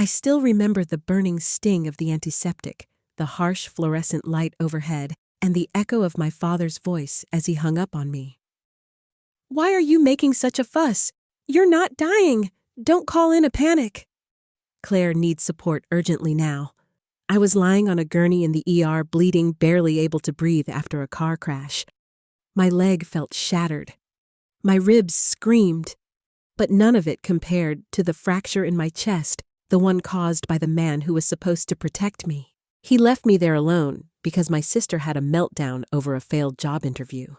I still remember the burning sting of the antiseptic, the harsh fluorescent light overhead, and the echo of my father's voice as he hung up on me. "Why are you making such a fuss? You're not dying. Don't call in a panic." Claire needs support urgently now. I was lying on a gurney in the ER, bleeding, barely able to breathe after a car crash. My leg felt shattered. My ribs screamed, but none of it compared to the fracture in my chest, the one caused by the man who was supposed to protect me. He left me there alone because my sister had a meltdown over a failed job interview.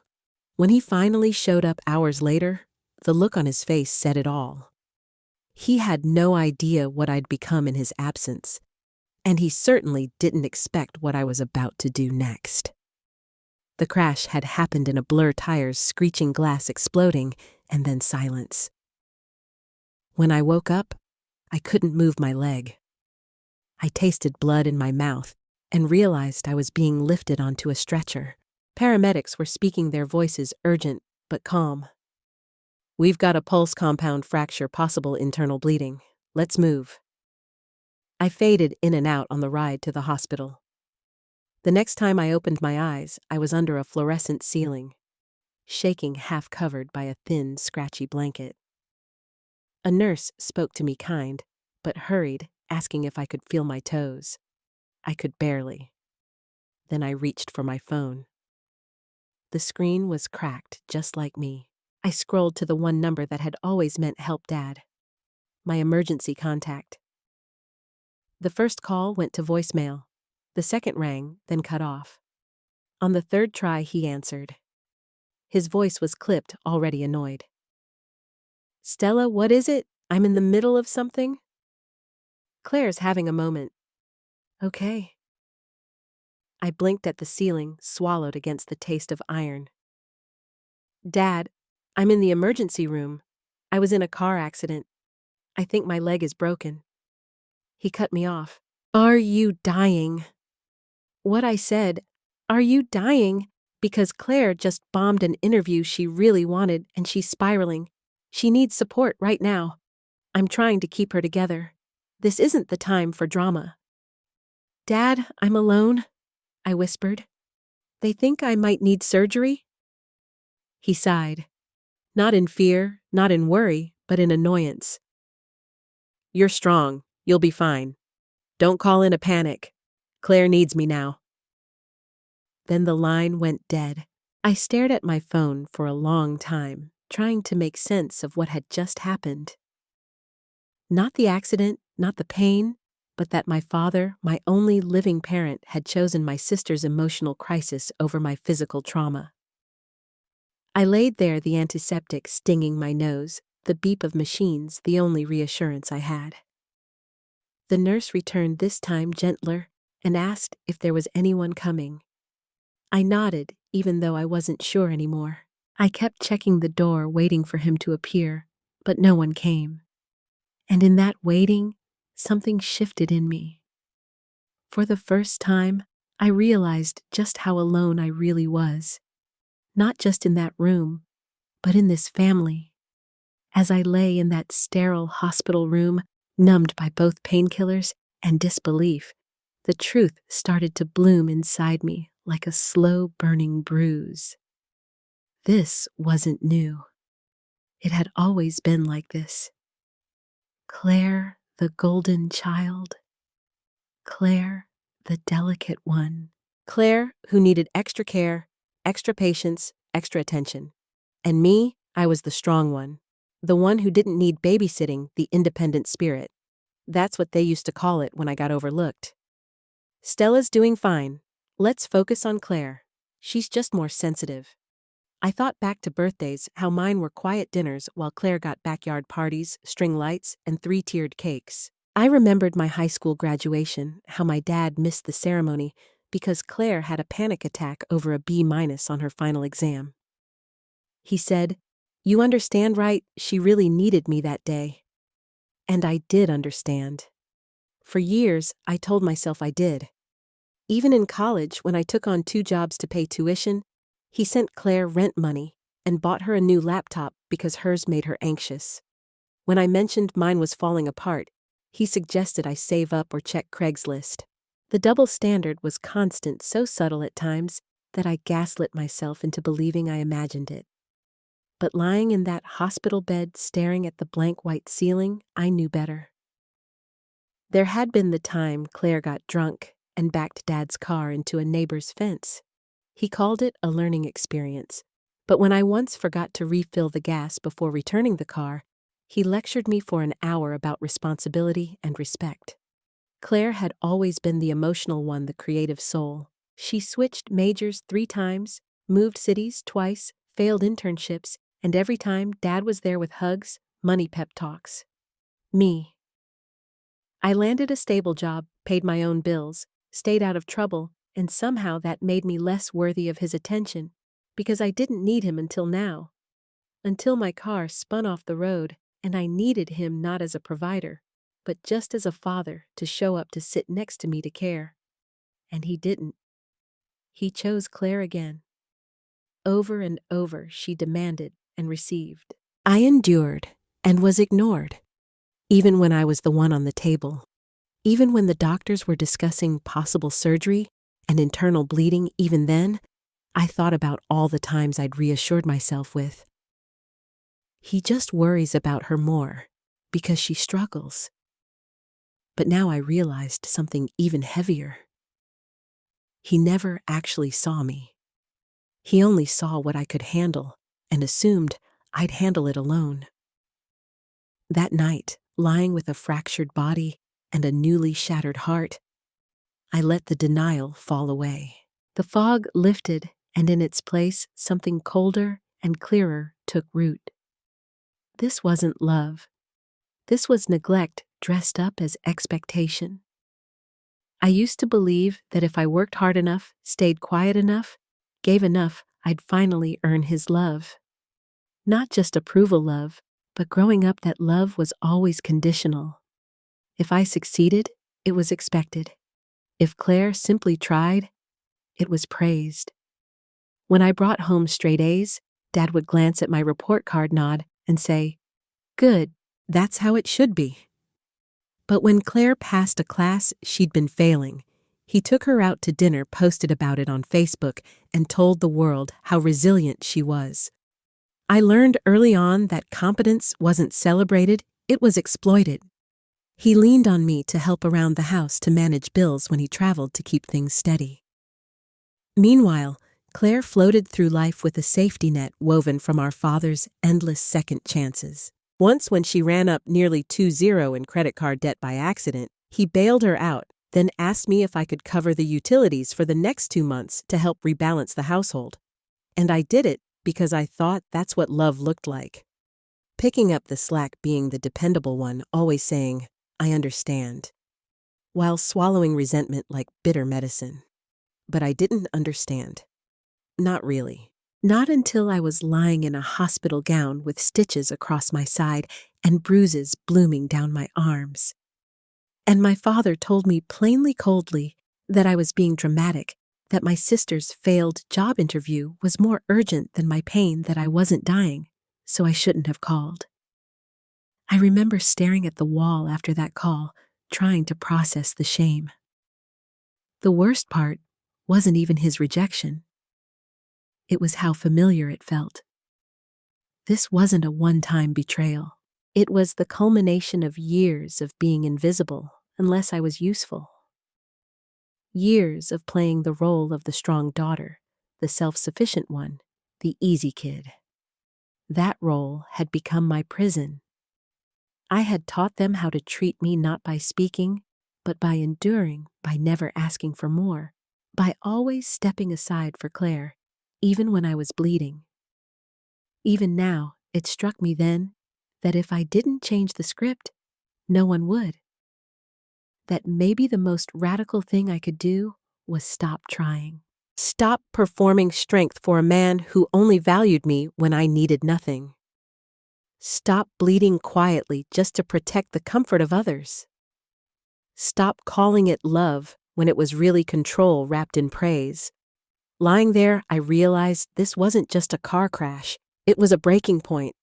When he finally showed up hours later, the look on his face said it all. He had no idea what I'd become in his absence, and he certainly didn't expect what I was about to do next. The crash had happened in a blur, tires screeching, glass exploding, and then silence. When I woke up, I couldn't move my leg. I tasted blood in my mouth and realized I was being lifted onto a stretcher. Paramedics were speaking, their voices urgent but calm. "We've got a pulse compound fracture, possible internal bleeding. Let's move." I faded in and out on the ride to the hospital. The next time I opened my eyes, I was under a fluorescent ceiling, shaking, half covered by a thin, scratchy blanket. A nurse spoke to me kind, but hurried, asking if I could feel my toes. I could barely. Then I reached for my phone. The screen was cracked, just like me. I scrolled to the one number that had always meant help Dad. My emergency contact. The first call went to voicemail. The second rang, then cut off. On the third try, he answered. His voice was clipped, already annoyed. "Stella, what is it? I'm in the middle of something." "Claire's having a moment." "Okay." I blinked at the ceiling, swallowed against the taste of iron. "Dad, I'm in the emergency room. I was in a car accident. I think my leg is broken." He cut me off. "Are you dying?" What I said, "Are you dying?" Because Claire just bombed an interview she really wanted and she's spiraling. She needs support right now. I'm trying to keep her together. This isn't the time for drama. "Dad, I'm alone," I whispered. "They think I might need surgery." He sighed. Not in fear, not in worry, but in annoyance. "You're strong. You'll be fine. Don't call in a panic. Claire needs me now." Then the line went dead. I stared at my phone for a long time, trying to make sense of what had just happened. Not the accident, not the pain, but that my father, my only living parent, had chosen my sister's emotional crisis over my physical trauma. I laid there, the antiseptic stinging my nose, the beep of machines the only reassurance I had. The nurse returned, this time gentler, and asked if there was anyone coming. I nodded, even though I wasn't sure anymore. I kept checking the door, waiting for him to appear, but no one came. And in that waiting, something shifted in me. For the first time, I realized just how alone I really was. Not just in that room, but in this family. As I lay in that sterile hospital room, numbed by both painkillers and disbelief, the truth started to bloom inside me like a slow-burning bruise. This wasn't new. It had always been like this. Claire, the golden child. Claire, the delicate one. Claire, who needed extra care, extra patience, extra attention. And me, I was the strong one. The one who didn't need babysitting, the independent spirit. That's what they used to call it when I got overlooked. "Stella's doing fine. Let's focus on Claire. She's just more sensitive." I thought back to birthdays, how mine were quiet dinners while Claire got backyard parties, string lights, and 3-tiered cakes. I remembered my high school graduation, how my dad missed the ceremony because Claire had a panic attack over a B- on her final exam. He said, "You understand, right? She really needed me that day." And I did understand. For years, I told myself I did. Even in college, when I took on 2 jobs to pay tuition, he sent Claire rent money and bought her a new laptop because hers made her anxious. When I mentioned mine was falling apart, He suggested I save up or check Craigslist. The double standard was constant, so subtle at times that I gaslit myself into believing I imagined it. But lying in that hospital bed staring at the blank white ceiling, I knew better. There had been the time Claire got drunk and backed Dad's car into a neighbor's fence. He called it a learning experience, but when I once forgot to refill the gas before returning the car, he lectured me for an hour about responsibility and respect. Claire had always been the emotional one, the creative soul. She switched majors 3 times, moved cities twice, failed internships, and every time Dad was there with hugs, money pep talks. Me. I landed a stable job, paid my own bills, stayed out of trouble, and somehow that made me less worthy of his attention, because I didn't need him until now. Until my car spun off the road, and I needed him not as a provider, but just as a father to show up to sit next to me to care. And he didn't. He chose Claire again. Over and over she demanded and received. I endured and was ignored, even when I was the one on the table. Even when the doctors were discussing possible surgery and internal bleeding, even then, I thought about all the times I'd reassured myself with, he just worries about her more because she struggles. But now I realized something even heavier. He never actually saw me. He only saw what I could handle and assumed I'd handle it alone. That night, lying with a fractured body and a newly shattered heart, I let the denial fall away. The fog lifted, and in its place, something colder and clearer took root. This wasn't love. This was neglect dressed up as expectation. I used to believe that if I worked hard enough, stayed quiet enough, gave enough, I'd finally earn his love. Not just approval love, but growing up that love was always conditional. If I succeeded, it was expected. If Claire simply tried, it was praised. When I brought home straight A's, Dad would glance at my report card, nod, and say, "Good, that's how it should be." But when Claire passed a class she'd been failing, he took her out to dinner, posted about it on Facebook, and told the world how resilient she was. I learned early on that competence wasn't celebrated, it was exploited. He leaned on me to help around the house to manage bills when he traveled to keep things steady. Meanwhile, Claire floated through life with a safety net woven from our father's endless second chances. Once, when she ran up nearly 2-0 in credit card debt by accident, he bailed her out, then asked me if I could cover the utilities for the next 2 months to help rebalance the household. And I did it because I thought that's what love looked like. Picking up the slack, being the dependable one, always saying, "I understand," while swallowing resentment like bitter medicine. But I didn't understand. Not really. Not until I was lying in a hospital gown with stitches across my side and bruises blooming down my arms. And my father told me plainly, coldly, that I was being dramatic, that my sister's failed job interview was more urgent than my pain, that I wasn't dying, so I shouldn't have called. I remember staring at the wall after that call, trying to process the shame. The worst part wasn't even his rejection. It was how familiar it felt. This wasn't a one-time betrayal. It was the culmination of years of being invisible unless I was useful. Years of playing the role of the strong daughter, the self-sufficient one, the easy kid. That role had become my prison. I had taught them how to treat me not by speaking, but by enduring, by never asking for more, by always stepping aside for Claire, even when I was bleeding. Even now, it struck me then that if I didn't change the script, no one would. That maybe the most radical thing I could do was stop trying. Stop performing strength for a man who only valued me when I needed nothing. Stop bleeding quietly just to protect the comfort of others. Stop calling it love when it was really control wrapped in praise. Lying there, I realized this wasn't just a car crash. It was a breaking point.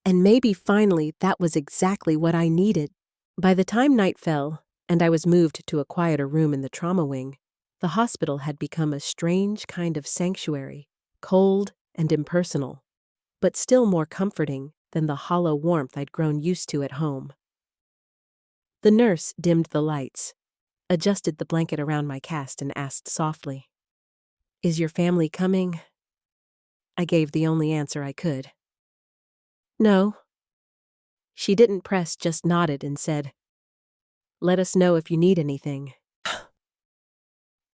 And maybe finally that was exactly what I needed. By the time night fell, and I was moved to a quieter room in the trauma wing, the hospital had become a strange kind of sanctuary, cold and impersonal, but still more comforting than the hollow warmth I'd grown used to at home. The nurse dimmed the lights, adjusted the blanket around my cast, and asked softly, "Is your family coming?" I gave the only answer I could. "No." She didn't press, just nodded and said, "Let us know if you need anything."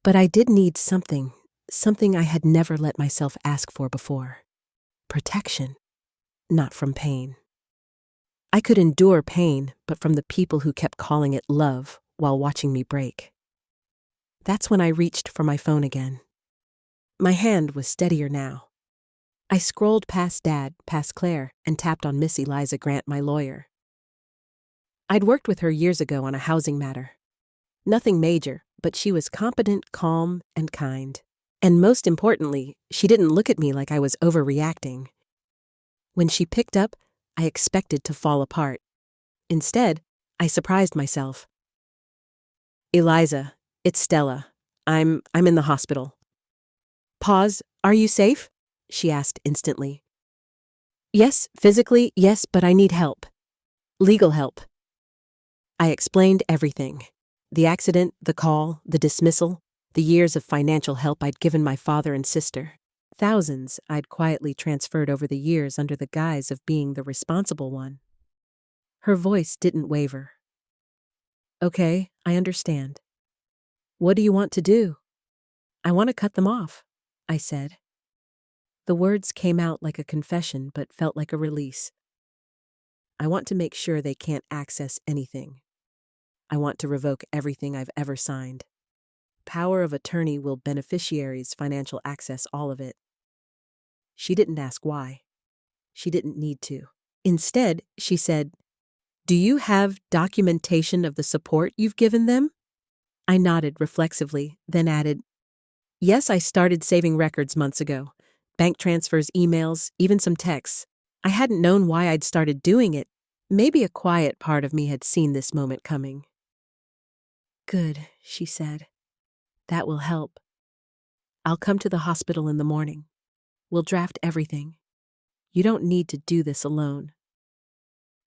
But I did need something I had never let myself ask for before. Protection, not from pain. I could endure pain, but from the people who kept calling it love while watching me break. That's when I reached for my phone again. My hand was steadier now. I scrolled past Dad, past Claire, and tapped on Miss Eliza Grant, my lawyer. I'd worked with her years ago on a housing matter. Nothing major, but she was competent, calm, and kind. And most importantly, she didn't look at me like I was overreacting. When she picked up, I expected to fall apart. Instead, I surprised myself. "Eliza, it's Stella. I'm in the hospital." Pause. "Are you safe?" she asked instantly. "Yes, physically, yes, but I need help. Legal help." I explained everything. The accident, the call, the dismissal, the years of financial help I'd given my father and sister. Thousands I'd quietly transferred over the years under the guise of being the responsible one. Her voice didn't waver. "Okay, I understand. What do you want to do?" "I want to cut them off," I said. The words came out like a confession but felt like a release. "I want to make sure they can't access anything. I want to revoke everything I've ever signed. Power of attorney will beneficiaries' financial access all of it." She didn't ask why. She didn't need to. Instead, she said, "Do you have documentation of the support you've given them?" I nodded reflexively, then added, "Yes, I started saving records months ago. Bank transfers, emails, even some texts. I hadn't known why I'd started doing it. Maybe a quiet part of me had seen this moment coming." "Good," she said. "That will help. I'll come to the hospital in the morning. We'll draft everything. You don't need to do this alone."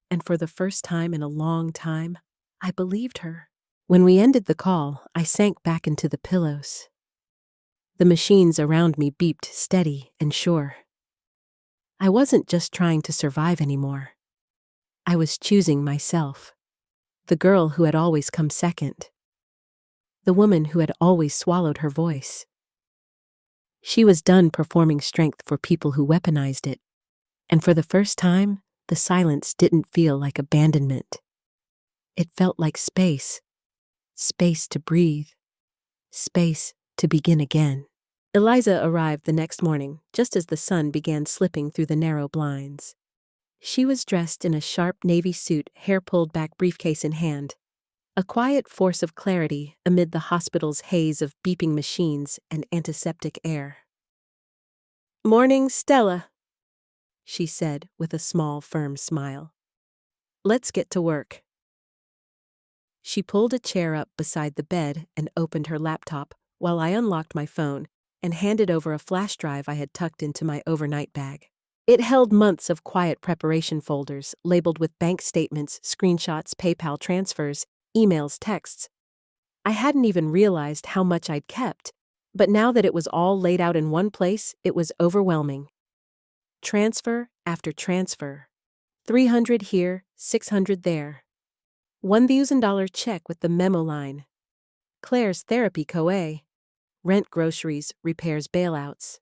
And for the first time in a long time, I believed her. When we ended the call, I sank back into the pillows. The machines around me beeped steady and sure. I wasn't just trying to survive anymore. I was choosing myself. The girl who had always come second. The woman who had always swallowed her voice. She was done performing strength for people who weaponized it. And for the first time, the silence didn't feel like abandonment. It felt like space. Space to breathe. Space to begin again. Eliza arrived the next morning, just as the sun began slipping through the narrow blinds. She was dressed in a sharp navy suit, hair pulled back, briefcase in hand. A quiet force of clarity amid the hospital's haze of beeping machines and antiseptic air. "Morning, Stella," she said with a small, firm smile. "Let's get to work." She pulled a chair up beside the bed and opened her laptop while I unlocked my phone and handed over a flash drive I had tucked into my overnight bag. It held months of quiet preparation folders labeled with bank statements, screenshots, PayPal transfers, emails, texts. I hadn't even realized how much I'd kept, but now that it was all laid out in one place, it was overwhelming. Transfer after transfer. 300 here, 600 there. $1,000 check with the memo line. Claire's therapy co-a. Rent, groceries, repairs, bailouts.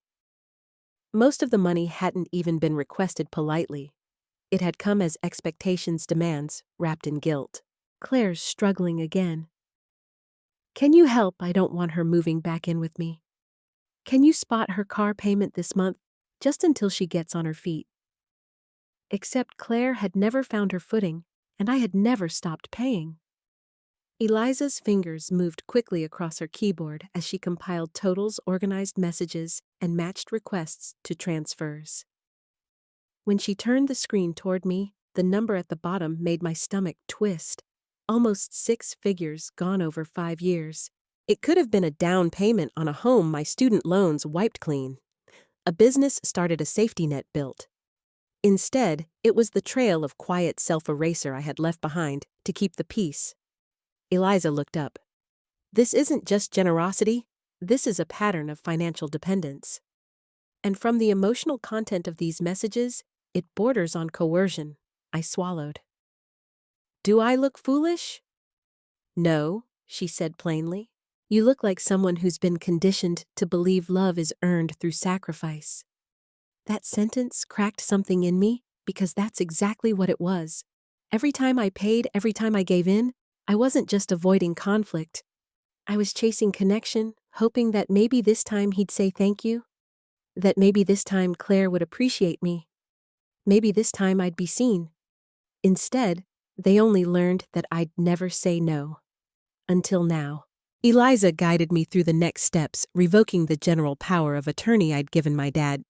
Most of the money hadn't even been requested politely. It had come as expectations, demands, wrapped in guilt. Claire's struggling again. "Can you help? I don't want her moving back in with me. Can you spot her car payment this month, just until she gets on her feet?" Except Claire had never found her footing, and I had never stopped paying. Eliza's fingers moved quickly across her keyboard as she compiled totals, organized messages, and matched requests to transfers. When she turned the screen toward me, the number at the bottom made my stomach twist. Almost 6 figures gone over 5 years. It could have been a down payment on a home my student loans wiped clean. A business started a safety net built. Instead, it was the trail of quiet self-eraser I had left behind to keep the peace. Eliza looked up. This isn't just generosity, this is a pattern of financial dependence. And from the emotional content of these messages, it borders on coercion. I swallowed. Do I look foolish? No, she said plainly. You look like someone who's been conditioned to believe love is earned through sacrifice. That sentence cracked something in me because that's exactly what it was. Every time I paid, every time I gave in, I wasn't just avoiding conflict. I was chasing connection, hoping that maybe this time he'd say thank you. That maybe this time Claire would appreciate me. Maybe this time I'd be seen. Instead, they only learned that I'd never say no. Until now. Eliza guided me through the next steps, revoking the general power of attorney I'd given my dad,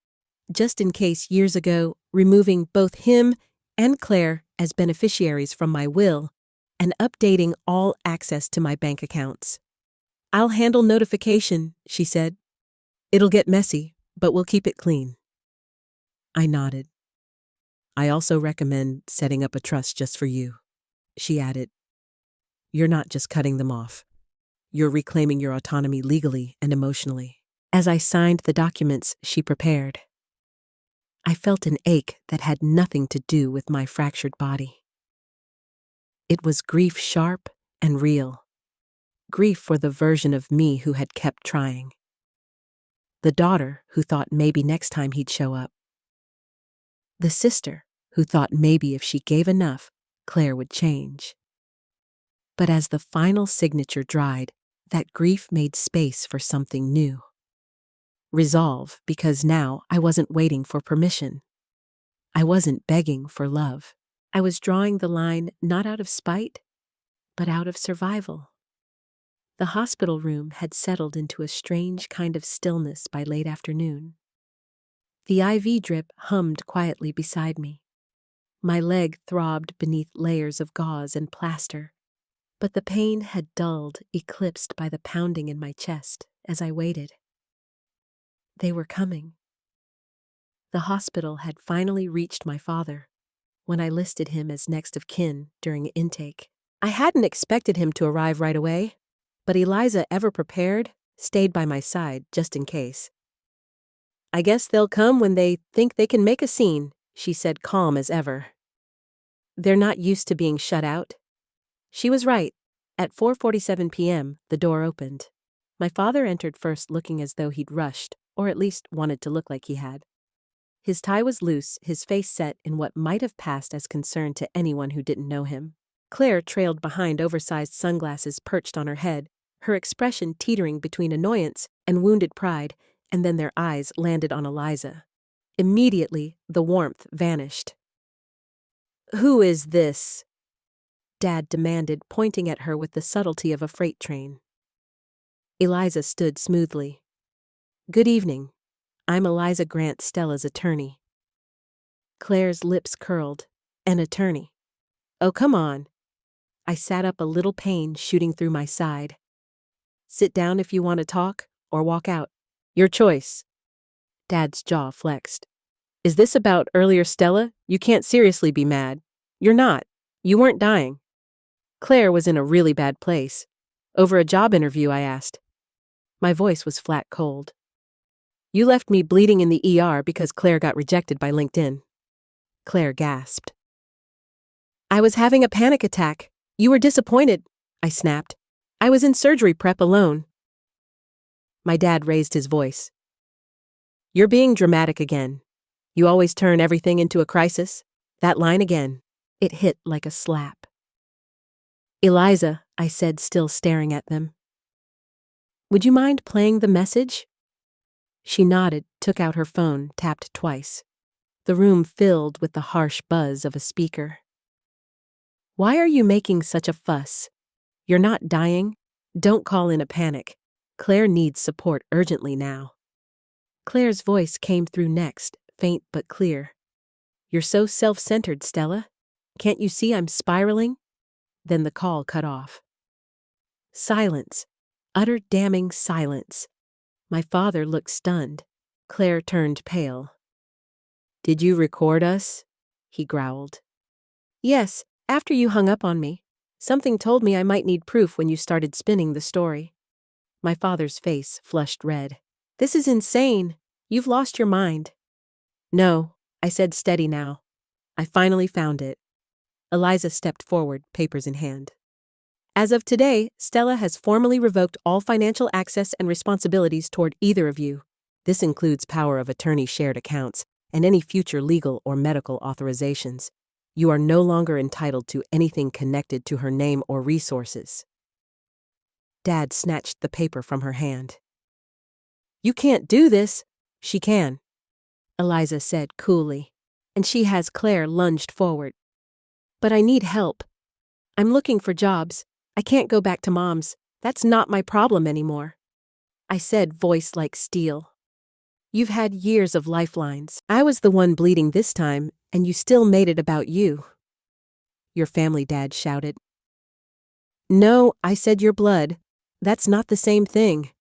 just in case years ago, removing both him and Claire as beneficiaries from my will, and updating all access to my bank accounts. I'll handle notification, she said. It'll get messy, but we'll keep it clean. I nodded. I also recommend setting up a trust just for you, she added. You're not just cutting them off. You're reclaiming your autonomy legally and emotionally. As I signed the documents she prepared, I felt an ache that had nothing to do with my fractured body. It was grief sharp and real. Grief for the version of me who had kept trying. The daughter who thought maybe next time he'd show up. The sister who thought maybe if she gave enough, Claire would change. But as the final signature dried, that grief made space for something new. Resolve, because now I wasn't waiting for permission. I wasn't begging for love. I was drawing the line not out of spite, but out of survival. The hospital room had settled into a strange kind of stillness by late afternoon. The IV drip hummed quietly beside me. My leg throbbed beneath layers of gauze and plaster, but the pain had dulled, eclipsed by the pounding in my chest as I waited. They were coming. The hospital had finally reached my father when I listed him as next of kin during intake. I hadn't expected him to arrive right away, but Eliza, ever prepared, stayed by my side just in case. I guess they'll come when they think they can make a scene, she said, calm as ever. They're not used to being shut out. She was right. At 4:47 p.m., the door opened. My father entered first, looking as though he'd rushed, or at least wanted to look like he had. His tie was loose, his face set in what might have passed as concern to anyone who didn't know him. Claire trailed behind, oversized sunglasses perched on her head, her expression teetering between annoyance and wounded pride, and then their eyes landed on Eliza. Immediately, the warmth vanished. "Who is this?" Dad demanded, pointing at her with the subtlety of a freight train. Eliza stood smoothly. "Good evening. I'm Eliza Grant, Stella's attorney." Claire's lips curled. "An attorney? Oh, come on." I sat up, a little pain shooting through my side. "Sit down if you want to talk, or walk out. Your choice." Dad's jaw flexed. "Is this about earlier, Stella? You can't seriously be mad. You're not. You weren't dying." Claire was in a really bad place. "Over a job interview?" I asked. My voice was flat cold. "You left me bleeding in the ER because Claire got rejected by LinkedIn." Claire gasped. "I was having a panic attack. You were disappointed," I snapped. "I was in surgery prep alone." My dad raised his voice. "You're being dramatic again. You always turn everything into a crisis. That line again." It hit like a slap. "Eliza," I said, still staring at them. "Would you mind playing the message?" She nodded, took out her phone, tapped twice. The room filled with the harsh buzz of a speaker. "Why are you making such a fuss? You're not dying. Don't call in a panic. Claire needs support urgently now." Claire's voice came through next, faint but clear. "You're so self-centered, Stella. Can't you see I'm spiraling? Then the call cut off. Silence. Utter damning silence. My father looked stunned. Claire turned pale. "Did you record us?" he growled. "Yes, after you hung up on me. Something told me I might need proof when you started spinning the story." My father's face flushed red. "This is insane. You've lost your mind." "No," I said, steady now. "I finally found it." Eliza stepped forward, papers in hand. "As of today, Stella has formally revoked all financial access and responsibilities toward either of you. This includes power of attorney shared accounts and any future legal or medical authorizations. You are no longer entitled to anything connected to her name or resources." Dad snatched the paper from her hand. "You can't do this." "She can," Eliza said coolly, and she has. Claire lunged forward. "But I need help. I'm looking for jobs. I can't go back to Mom's. That's not my problem anymore," I said, voice like steel. "You've had years of lifelines. I was the one bleeding this time, and you still made it about you." "Your family," Dad shouted. "No," I said, "your blood. That's not the same thing."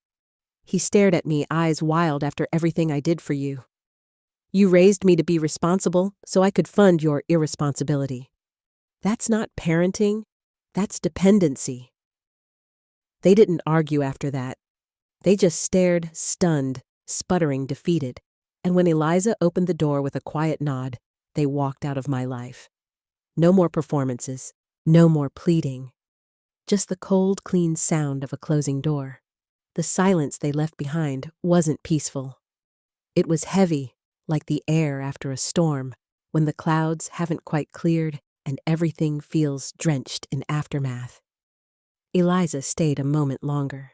He stared at me, eyes wild, "After everything I did for you. You raised me to be responsible so I could fund your irresponsibility. That's not parenting. That's dependency." They didn't argue after that. They just stared, stunned, sputtering, defeated, and when Eliza opened the door with a quiet nod, they walked out of my life. No more performances, no more pleading. Just the cold, clean sound of a closing door. The silence they left behind wasn't peaceful. It was heavy, like the air after a storm, when the clouds haven't quite cleared and everything feels drenched in aftermath. Eliza stayed a moment longer.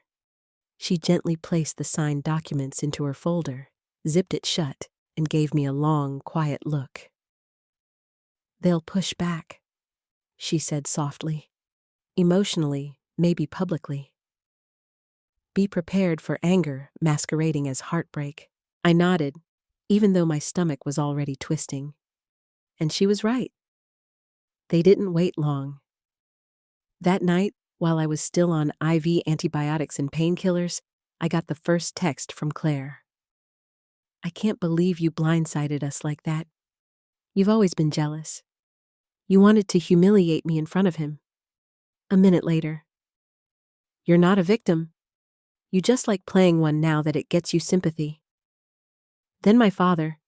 She gently placed the signed documents into her folder, zipped it shut, and gave me a long, quiet look. "They'll push back," she said softly. "Emotionally, maybe publicly. Be prepared for anger masquerading as heartbreak." I nodded, even though my stomach was already twisting. And she was right. They didn't wait long. That night, while I was still on IV antibiotics and painkillers, I got the first text from Claire. "I can't believe you blindsided us like that. You've always been jealous. You wanted to humiliate me in front of him." A minute later, "You're not a victim. You just like playing one now that it gets you sympathy." Then my father,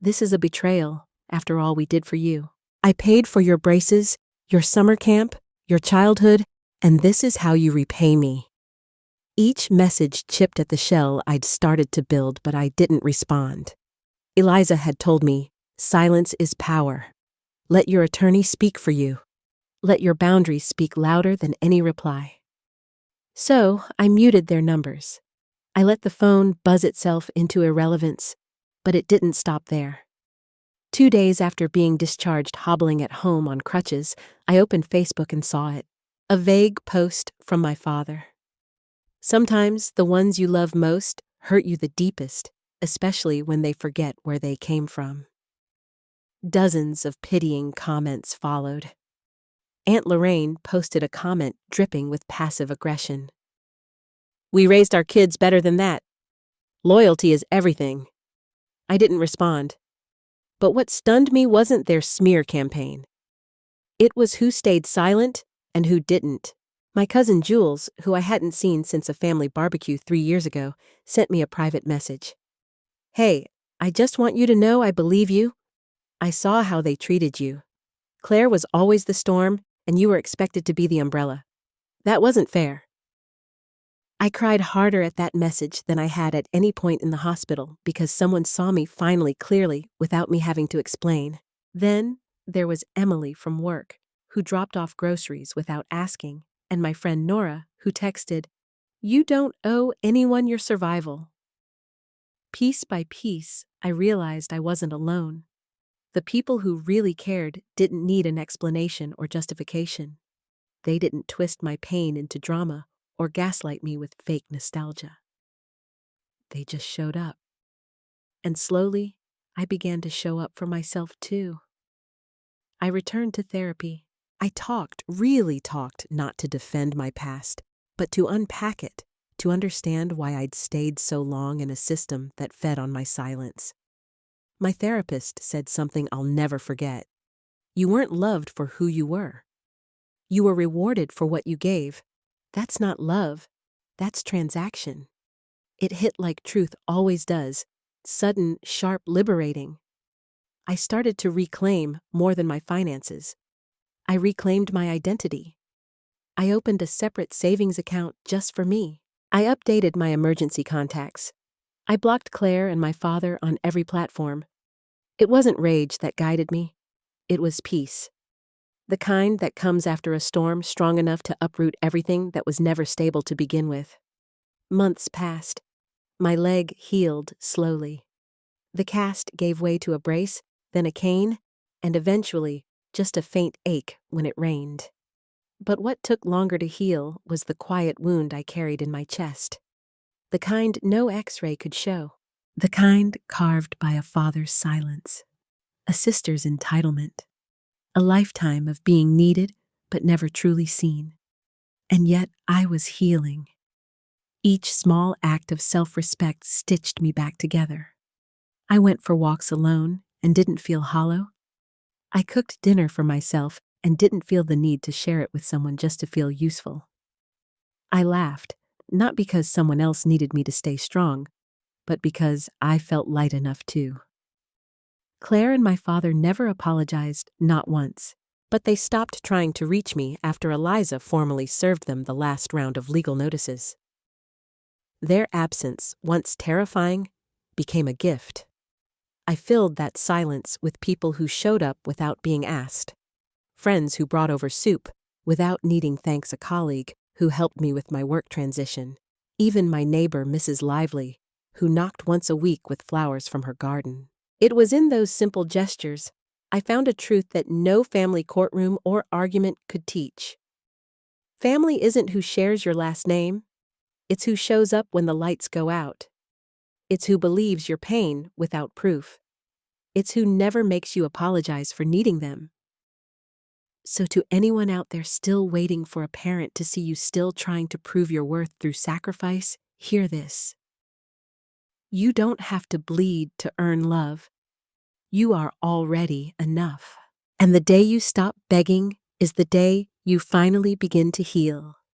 "This is a betrayal, after all we did for you. I paid for your braces, your summer camp, your childhood, and this is how you repay me." Each message chipped at the shell I'd started to build, but I didn't respond. Eliza had told me, "Silence is power. Let your attorney speak for you. Let your boundaries speak louder than any reply." So I muted their numbers. I let the phone buzz itself into irrelevance, but it didn't stop there. 2 days after being discharged, hobbling at home on crutches, I opened Facebook and saw it. A vague post from my father. "Sometimes the ones you love most hurt you the deepest, especially when they forget where they came from." Dozens of pitying comments followed. Aunt Lorraine posted a comment dripping with passive aggression. "We raised our kids better than that. Loyalty is everything." I didn't respond. But what stunned me wasn't their smear campaign. It was who stayed silent and who didn't. My cousin Jules, who I hadn't seen since a family barbecue 3 years ago, sent me a private message. "Hey, I just want you to know I believe you. I saw how they treated you. Claire was always the storm, and you were expected to be the umbrella. That wasn't fair." I cried harder at that message than I had at any point in the hospital because someone saw me finally clearly without me having to explain. Then there was Emily from work, who dropped off groceries without asking, and my friend Nora, who texted, "You don't owe anyone your survival." Piece by piece, I realized I wasn't alone. The people who really cared didn't need an explanation or justification. They didn't twist my pain into drama or gaslight me with fake nostalgia. They just showed up. And slowly, I began to show up for myself too. I returned to therapy, I really talked, not to defend my past, but to unpack it, to understand why I'd stayed so long in a system that fed on my silence. My therapist said something I'll never forget. You weren't loved for who you were. You were rewarded for what you gave. That's not love. That's transaction. It hit like truth always does. Sudden, sharp, liberating. I started to reclaim more than my finances. I reclaimed my identity. I opened a separate savings account just for me. I updated my emergency contacts. I blocked Claire and my father on every platform. It wasn't rage that guided me. It was peace. The kind that comes after a storm strong enough to uproot everything that was never stable to begin with. Months passed. My leg healed slowly. The cast gave way to a brace, then a cane, and eventually just a faint ache when it rained. But what took longer to heal was the quiet wound I carried in my chest. The kind no X-ray could show. The kind carved by a father's silence. A sister's entitlement. A lifetime of being needed but never truly seen. And yet I was healing. Each small act of self-respect stitched me back together. I went for walks alone and didn't feel hollow. I cooked dinner for myself and didn't feel the need to share it with someone just to feel useful. I laughed, not because someone else needed me to stay strong, but because I felt light enough too. Claire and my father never apologized, not once, but they stopped trying to reach me after Eliza formally served them the last round of legal notices. Their absence, once terrifying, became a gift. I filled that silence with people who showed up without being asked. Friends who brought over soup without needing thanks, a colleague who helped me with my work transition. Even my neighbor, Mrs. Lively, who knocked once a week with flowers from her garden. It was in those simple gestures I found a truth that no family courtroom or argument could teach. Family isn't who shares your last name. It's who shows up when the lights go out. It's who believes your pain without proof. It's who never makes you apologize for needing them. So to anyone out there still waiting for a parent to see you still trying to prove your worth through sacrifice, hear this. You don't have to bleed to earn love. You are already enough. And the day you stop begging is the day you finally begin to heal.